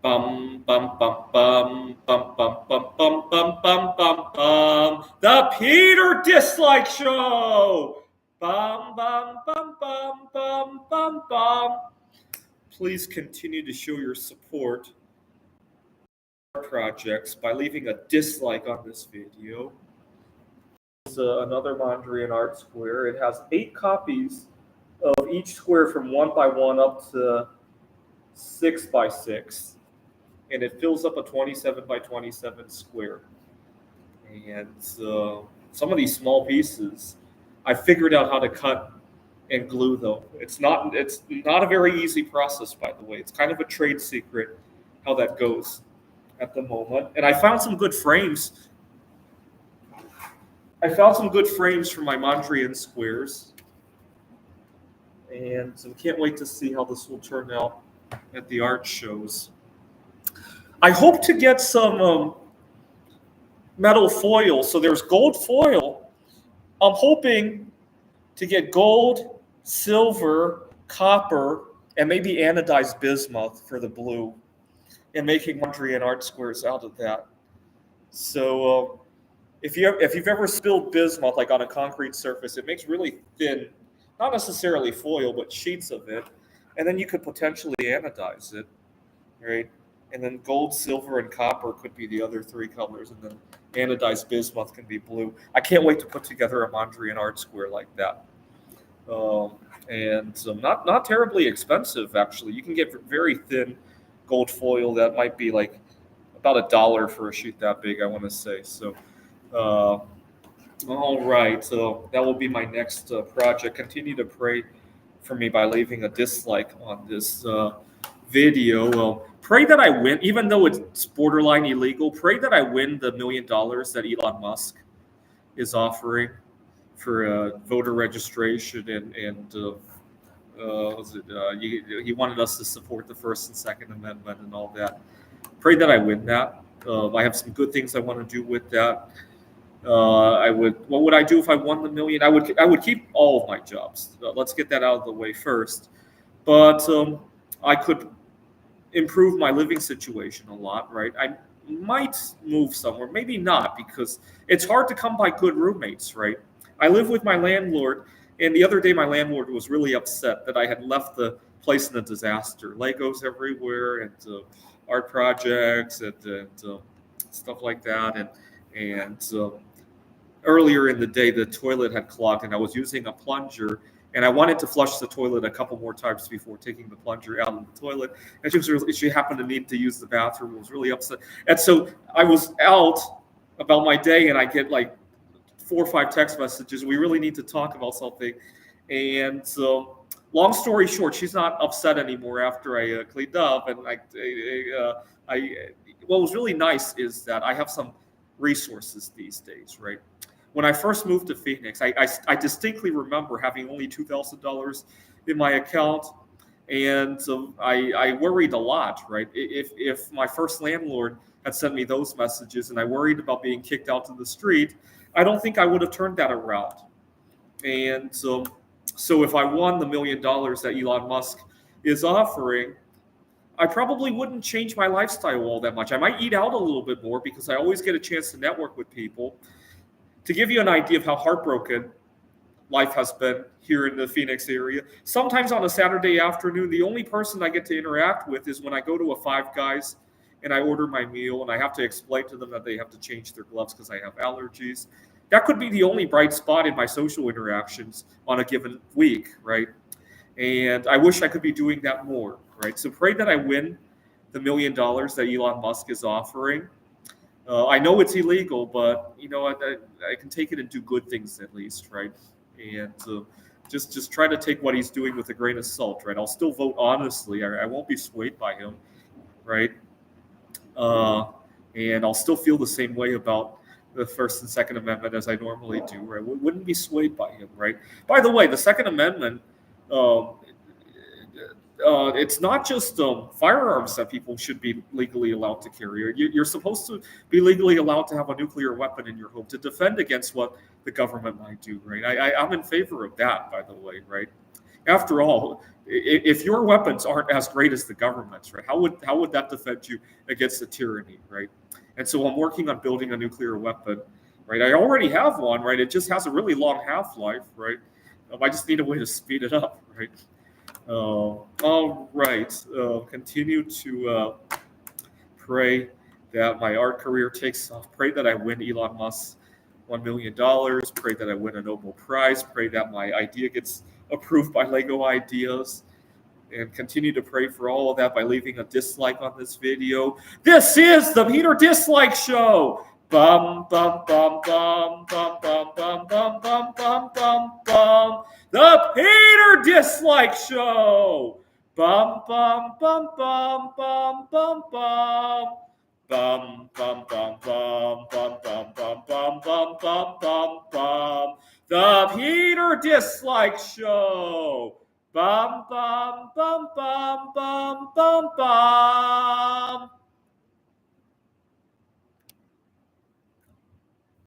Bum bum bum bum bum bum bum bum bum bum bum bum. The Peter Dislike Show. Bum bum bum bum bum bum bum. Please continue to show your support for our projects by leaving a dislike on this video. It's another Mondrian art square. It has 8 copies of each square from 1 by 1 up to 6 by 6. And it fills up a 27 by 27 square. And some of these small pieces, I figured out how to cut and glue though. It's not a very easy process, by the way. It's kind of a trade secret how that goes at the moment. And I found some good frames. For my Mondrian squares. And so can't wait to see how this will turn out at the art shows. I hope to get some metal foil. So there's gold foil. I'm hoping to get gold, silver, copper, and maybe anodized bismuth for the blue, and making Mondrian art squares out of that. So if you've ever spilled bismuth like on a concrete surface, it makes really thin, not necessarily foil, but sheets of it, and then you could potentially anodize it, right? And then gold, silver, and copper could be the other 3 colors, and then anodized bismuth can be blue. I can't wait to put together a Mondrian art square like that. And not terribly expensive, actually. You can get very thin gold foil that might be like about $1 for a sheet that big, I want to say. So, all right. So that will be my next project. Continue to pray for me by leaving a dislike on this video. Pray that I win, even though it's borderline illegal. Pray that I win the $1 million that Elon Musk is offering for voter registration, and he wanted us to support the First and Second Amendment and all that. Pray that I win that. I have some good things I want to do with that. What would I do if I won the $1 million? I would keep all of my jobs. Let's get that out of the way first. But I could improve my living situation a lot, right? I might move somewhere, maybe not, because it's hard to come by good roommates, right? I live with my landlord, and the other day my landlord was really upset that I had left the place in a disaster. Legos everywhere, and art projects, and stuff like that, and earlier in the day the toilet had clogged, and I was using a plunger, and I wanted to flush the toilet a couple more times before taking the plunger out of the toilet. And she happened to need to use the bathroom and was really upset. And so I was out about my day, and I get like 4 or 5 text messages. We really need to talk about something. And so, long story short, she's not upset anymore after I cleaned up. And what was really nice is that I have some resources these days, right? When I first moved to Phoenix, I distinctly remember having only $2,000 in my account, and so I worried a lot, right? If my first landlord had sent me those messages and I worried about being kicked out to the street, I don't think I would have turned that around. And so if I won the $1 million that Elon Musk is offering, I probably wouldn't change my lifestyle all that much. I might eat out a little bit more because I always get a chance to network with people. To give you an idea of how heartbroken life has been here in the Phoenix area, sometimes on a Saturday afternoon, the only person I get to interact with is when I go to a Five Guys and I order my meal, and I have to explain to them that they have to change their gloves because I have allergies. That could be the only bright spot in my social interactions on a given week, right? And I wish I could be doing that more, right? So pray that I win the $1 million that Elon Musk is offering. I know it's illegal, but I can take it and do good things at least, right? And just try to take what he's doing with a grain of salt, right? I'll still vote honestly. I won't be swayed by him, right? And I'll still feel the same way about the First and Second Amendment as I normally do, right? Wouldn't be swayed by him, right? By the way, the Second Amendment, it's not just firearms that people should be legally allowed to carry. You're supposed to be legally allowed to have a nuclear weapon in your home to defend against what the government might do, right? I'm in favor of that, by the way, right? After all, if your weapons aren't as great as the government's, right, how would that defend you against the tyranny, right? And so I'm working on building a nuclear weapon, right? I already have one, right? It just has a really long half-life, right? I just need a way to speed it up, right? All right. Continue to pray that my art career takes off. Pray that I win Elon Musk's $1 million. Pray that I win a Nobel Prize. Pray that my idea gets approved by Lego Ideas. And continue to pray for all of that by leaving a dislike on this video. This is the Peter Dislike Show. Bum bum bum bum bum bum bum bum bum bum bum bum. The Peter Dislike Show. Bum bum bum bum bum bum bum. Bum bum bum bum bum bum bum bum bum bum bum bum. The Peter Dislike Show. Bum bum bum bum bum bum bum.